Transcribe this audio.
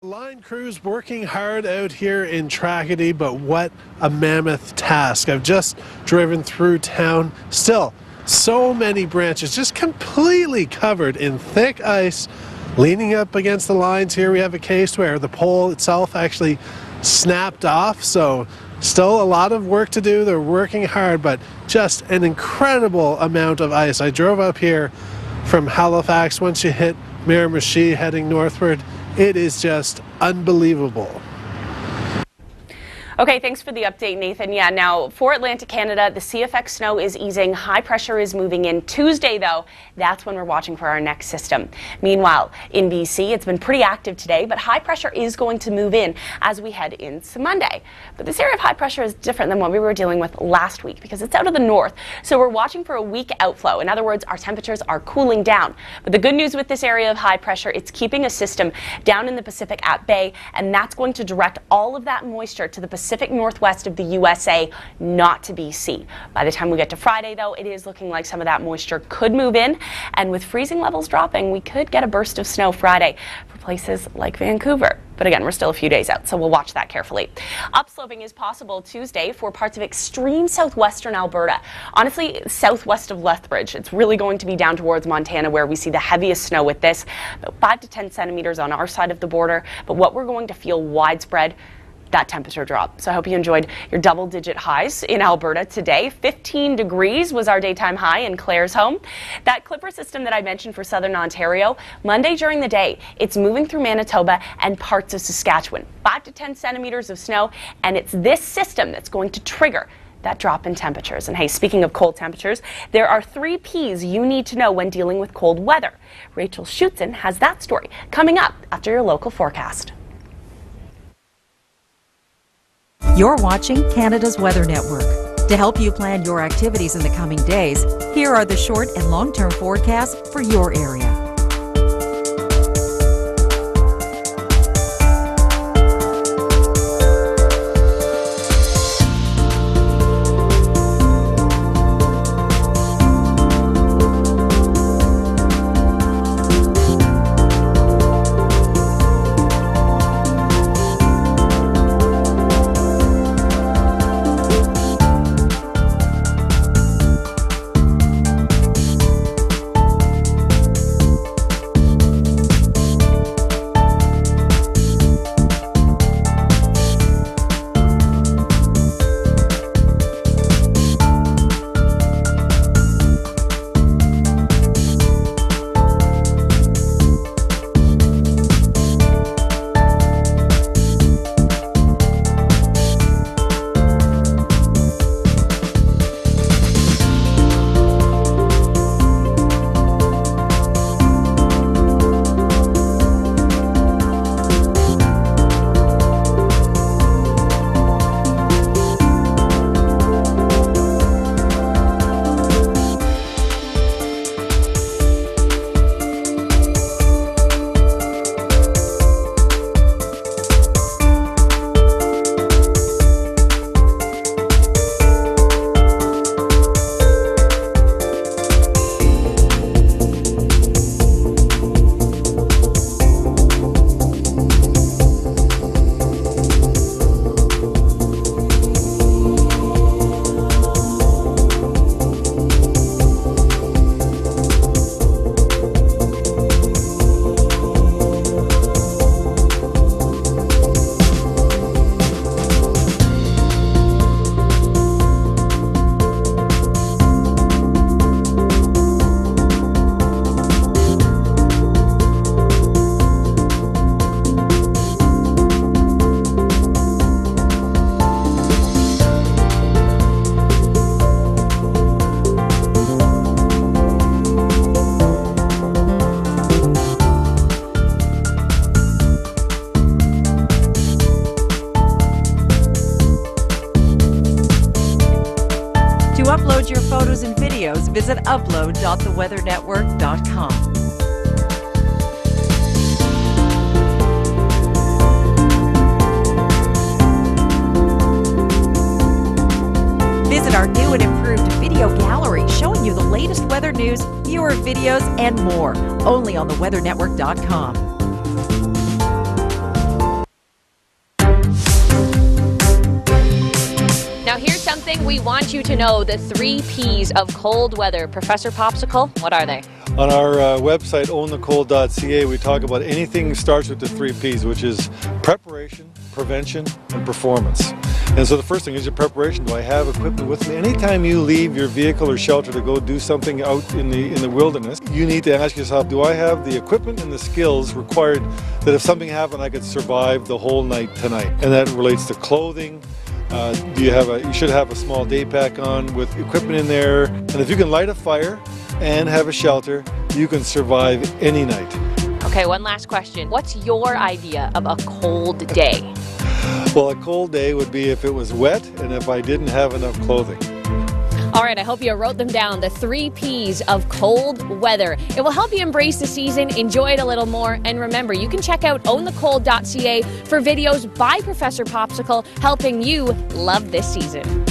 Line crews working hard out here in Tracadie, but what a mammoth task. I've just driven through town. Still, so many branches just completely covered in thick ice, leaning up against the lines. Here we have a case where the pole itself actually snapped off, so still a lot of work to do. They're working hard, but just an incredible amount of ice. I drove up here from Halifax. Once you hit Miramichi heading northward, it is just unbelievable. Okay, thanks for the update, Nathan. Yeah, now for Atlantic Canada, the CFX snow is easing. High pressure is moving in. Tuesday, though, that's when we're watching for our next system. Meanwhile, in BC, it's been pretty active today, but high pressure is going to move in as we head into Monday. But this area of high pressure is different than what we were dealing with last week because it's out of the north. So we're watching for a weak outflow. In other words, our temperatures are cooling down. But the good news with this area of high pressure, it's keeping a system down in the Pacific at bay, and that's going to direct all of that moisture to the Pacific Northwest of the USA, not to BC. By the time we get to Friday, though, it is looking like some of that moisture could move in, and with freezing levels dropping, we could get a burst of snow Friday for places like Vancouver. But again, we're still a few days out, so we'll watch that carefully. Upsloping is possible Tuesday for parts of extreme southwestern Alberta. Honestly, southwest of Lethbridge. It's really going to be down towards Montana where we see the heaviest snow with this, about 5 to 10 centimeters on our side of the border. But what we're going to feel widespread, that temperature drop. So I hope you enjoyed your double-digit highs in Alberta today. 15 degrees was our daytime high in Claresholm. That Clipper system that I mentioned for southern Ontario, Monday during the day, it's moving through Manitoba and parts of Saskatchewan. 5 to 10 centimeters of snow, and it's this system that's going to trigger that drop in temperatures. And hey, speaking of cold temperatures, there are 3 P's you need to know when dealing with cold weather. Rachel Schutzen has that story coming up after your local forecast. You're watching Canada's Weather Network. To help you plan your activities in the coming days, here are the short and long-term forecasts for your area. To upload your photos and videos, visit upload.theweathernetwork.com. Visit our new and improved video gallery showing you the latest weather news, viewer videos, and more, only on theweathernetwork.com. we want you to know the 3 P's of cold weather. Professor Popsicle, what are they? On our website, ownthecold.ca, we talk about anything that starts with the 3 P's, which is preparation, prevention, and performance. And so the first thing is your preparation. Do I have equipment with me? Anytime you leave your vehicle or shelter to go do something out in the wilderness, you need to ask yourself, do I have the equipment and the skills required that if something happened, I could survive the whole night tonight? And that relates to clothing. You should have a small day pack on with equipment in there. And if you can light a fire and have a shelter, you can survive any night. Okay, one last question. What's your idea of a cold day? Well, a cold day would be if it was wet and if I didn't have enough clothing. All right, I hope you wrote them down, the 3 P's of cold weather. It will help you embrace the season, enjoy it a little more, and remember, you can check out ownthecold.ca for videos by Professor Popsicle helping you love this season.